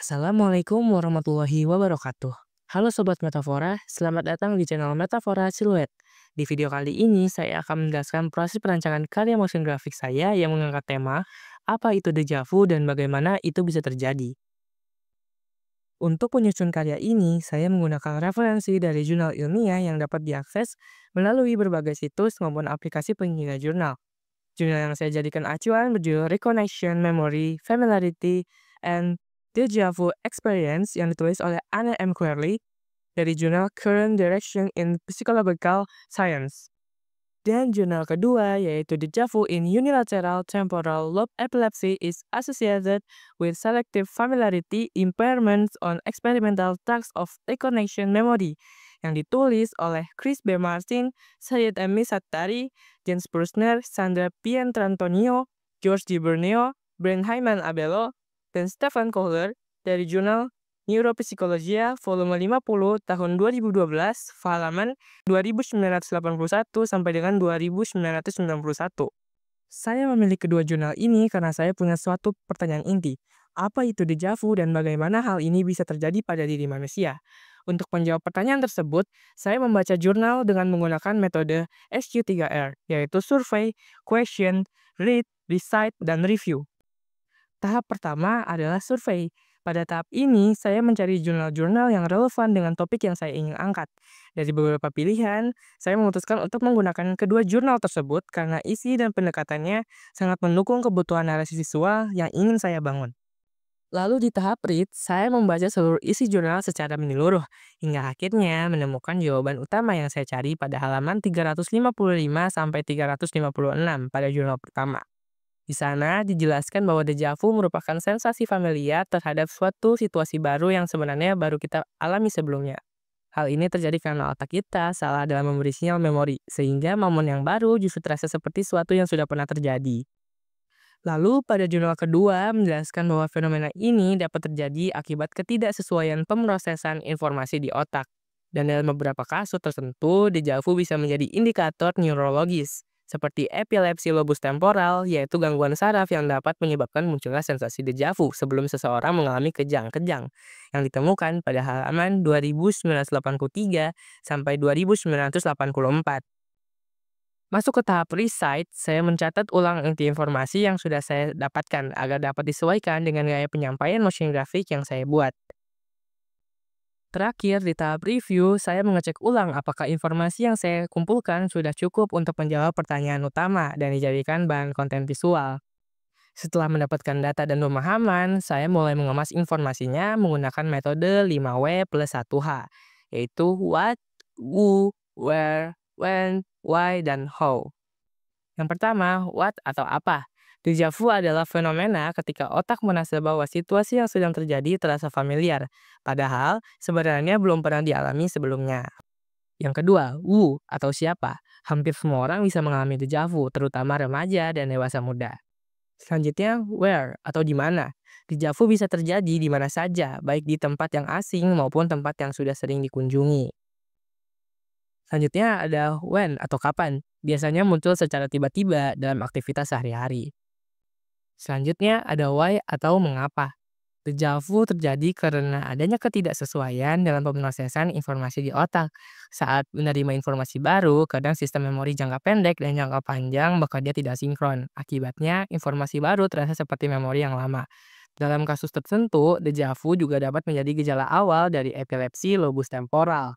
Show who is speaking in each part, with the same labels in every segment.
Speaker 1: Assalamualaikum warahmatullahi wabarakatuh. Halo Sobat Metafora, selamat datang di channel Metafora Silhouette. Di video kali ini, saya akan menjelaskan proses perancangan karya motion graphic saya yang mengangkat tema, apa itu deja vu dan bagaimana itu bisa terjadi. Untuk menyusun karya ini, saya menggunakan referensi dari jurnal ilmiah yang dapat diakses melalui berbagai situs maupun aplikasi pengguna jurnal. Jurnal yang saya jadikan acuan berjudul Recognition, Memory, Familiarity, and Deja Vu Experience yang ditulis oleh Anne M. Querley dari jurnal Current Direction in Psychological Science. Dan jurnal kedua yaitu Deja Vu in Unilateral Temporal Lobe Epilepsy is Associated with Selective Familiarity Impairments on Experimental Tasks of Recognition Memory yang ditulis oleh Chris B. Martin, Syed M. Sattari, Jens Brusner, Sandra Pietrantonio, George Di Berneo, Brent Hyman Abelo, dan Stephen Kohler dari jurnal Neuropsychologia volume 50 tahun 2012 halaman 2981 sampai dengan 2991. Saya memilih kedua jurnal ini karena saya punya suatu pertanyaan inti. Apa itu deja vu dan bagaimana hal ini bisa terjadi pada diri manusia? Untuk menjawab pertanyaan tersebut, saya membaca jurnal dengan menggunakan metode SQ3R, yaitu Survey, Question, Read, Recite, dan Review. Tahap pertama adalah survei. Pada tahap ini, saya mencari jurnal-jurnal yang relevan dengan topik yang saya ingin angkat. Dari beberapa pilihan, saya memutuskan untuk menggunakan kedua jurnal tersebut karena isi dan pendekatannya sangat mendukung kebutuhan narasi visual yang ingin saya bangun. Lalu di tahap read, saya membaca seluruh isi jurnal secara menyeluruh, hingga akhirnya menemukan jawaban utama yang saya cari pada halaman 355 sampai 356 pada jurnal pertama. Di sana dijelaskan bahwa deja vu merupakan sensasi familiar terhadap suatu situasi baru yang sebenarnya baru kita alami sebelumnya. Hal ini terjadi karena otak kita salah dalam memberi sinyal memori, sehingga momen yang baru justru terasa seperti sesuatu yang sudah pernah terjadi. Lalu pada jurnal kedua menjelaskan bahwa fenomena ini dapat terjadi akibat ketidaksesuaian pemrosesan informasi di otak. Dan dalam beberapa kasus tertentu, deja vu bisa menjadi indikator neurologis, seperti epilepsi lobus temporal, yaitu gangguan saraf yang dapat menyebabkan munculnya sensasi deja vu sebelum seseorang mengalami kejang-kejang, yang ditemukan pada halaman 2983 sampai 2984. Masuk ke tahap recite, saya mencatat ulang inti informasi yang sudah saya dapatkan agar dapat disesuaikan dengan gaya penyampaian motion graphic yang saya buat. Terakhir, di tahap review, saya mengecek ulang apakah informasi yang saya kumpulkan sudah cukup untuk menjawab pertanyaan utama dan dijadikan bahan konten visual. Setelah mendapatkan data dan pemahaman, saya mulai mengemas informasinya menggunakan metode 5W plus 1H, yaitu what, who, where, when, why, dan how. Yang pertama, what atau apa. Deja vu adalah fenomena ketika otak merasa bahwa situasi yang sedang terjadi terasa familiar, padahal sebenarnya belum pernah dialami sebelumnya. Yang kedua, who atau siapa. Hampir semua orang bisa mengalami deja vu, terutama remaja dan dewasa muda. Selanjutnya, where atau di mana. Deja vu bisa terjadi di mana saja, baik di tempat yang asing maupun tempat yang sudah sering dikunjungi. Selanjutnya ada when atau kapan. Biasanya muncul secara tiba-tiba dalam aktivitas sehari-hari. Selanjutnya ada why atau mengapa. Deja vu terjadi karena adanya ketidaksesuaian dalam pemrosesan informasi di otak. Saat menerima informasi baru, kadang sistem memori jangka pendek dan jangka panjang bekerja tidak sinkron. Akibatnya, informasi baru terasa seperti memori yang lama. Dalam kasus tertentu, deja vu juga dapat menjadi gejala awal dari epilepsi lobus temporal.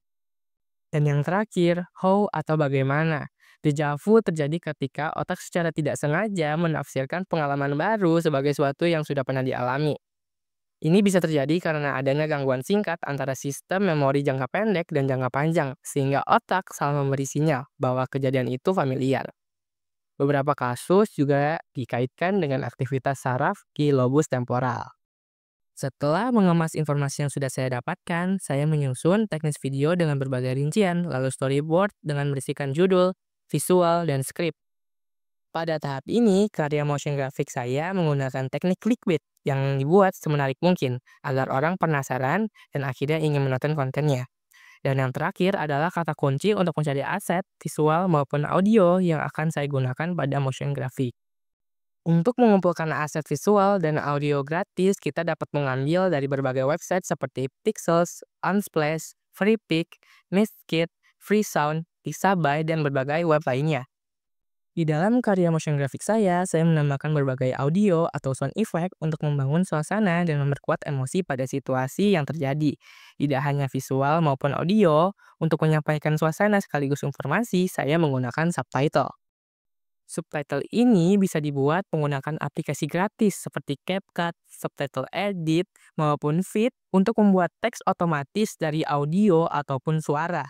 Speaker 1: Dan yang terakhir, how atau bagaimana. Deja vu terjadi ketika otak secara tidak sengaja menafsirkan pengalaman baru sebagai sesuatu yang sudah pernah dialami. Ini bisa terjadi karena adanya gangguan singkat antara sistem memori jangka pendek dan jangka panjang, sehingga otak salah memberi sinyal bahwa kejadian itu familiar. Beberapa kasus juga dikaitkan dengan aktivitas saraf di lobus temporal. Setelah mengemas informasi yang sudah saya dapatkan, saya menyusun teknis video dengan berbagai rincian, lalu storyboard dengan berisikan judul, visual, dan skrip. Pada tahap ini, karya motion graphic saya menggunakan teknik clickbait yang dibuat semenarik mungkin agar orang penasaran dan akhirnya ingin menonton kontennya. Dan yang terakhir adalah kata kunci untuk mencari aset visual maupun audio yang akan saya gunakan pada motion graphic. Untuk mengumpulkan aset visual dan audio gratis, kita dapat mengambil dari berbagai website seperti Pixels, Unsplash, FreePic, Mistkit, Freesound, Pixabay, dan berbagai web lainnya. Di dalam karya motion graphic saya menambahkan berbagai audio atau sound effect untuk membangun suasana dan memperkuat emosi pada situasi yang terjadi. Tidak hanya visual maupun audio, untuk menyampaikan suasana sekaligus informasi, saya menggunakan subtitle. Subtitle ini bisa dibuat menggunakan aplikasi gratis seperti CapCut, Subtitle Edit, maupun Fit untuk membuat teks otomatis dari audio ataupun suara.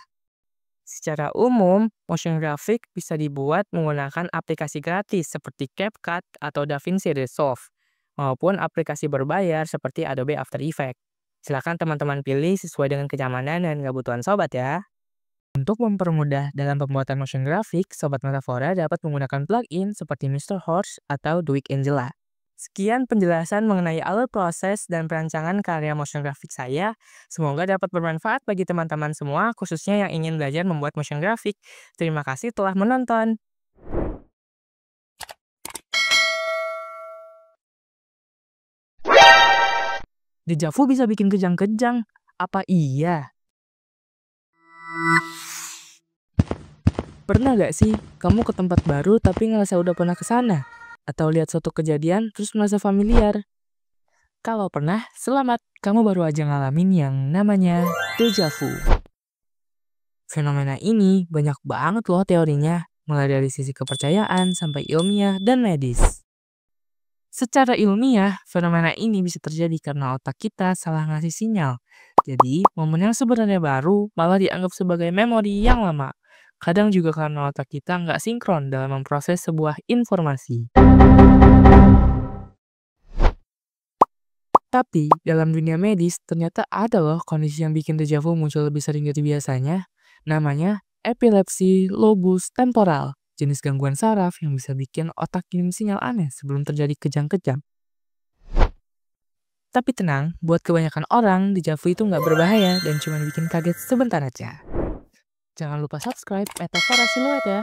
Speaker 1: Secara umum, motion graphic bisa dibuat menggunakan aplikasi gratis seperti CapCut atau DaVinci Resolve, maupun aplikasi berbayar seperti Adobe After Effects. Silakan teman-teman pilih sesuai dengan kenyamanan dan kebutuhan sobat ya. Untuk mempermudah dalam pembuatan motion graphic, Sobat Metafora dapat menggunakan plugin seperti Mr. Horse atau Duik Angela. Sekian penjelasan mengenai alur proses dan perancangan karya motion graphic saya. Semoga dapat bermanfaat bagi teman-teman semua, khususnya yang ingin belajar membuat motion graphic. Terima kasih telah menonton. Dejavu bisa bikin kejang-kejang. Apa iya? Pernah gak sih kamu ke tempat baru tapi ngerasa udah pernah ke sana? Atau lihat suatu kejadian terus merasa familiar? Kalau pernah, selamat. Kamu baru aja ngalamin yang namanya déjà vu. Fenomena ini banyak banget loh teorinya, mulai dari sisi kepercayaan sampai ilmiah dan medis. Secara ilmiah, fenomena ini bisa terjadi karena otak kita salah ngasih sinyal. Jadi, momen yang sebenarnya baru malah dianggap sebagai memori yang lama. Kadang juga karena otak kita nggak sinkron dalam memproses sebuah informasi. Tapi, dalam dunia medis, ternyata ada loh kondisi yang bikin déjà vu muncul lebih sering dari biasanya. Namanya epilepsi lobus temporal, jenis gangguan saraf yang bisa bikin otak kirim sinyal aneh sebelum terjadi kejang-kejang. Tapi tenang, buat kebanyakan orang, déjà vu itu nggak berbahaya dan cuma bikin kaget sebentar aja. Jangan lupa subscribe Metafora Siluet ya.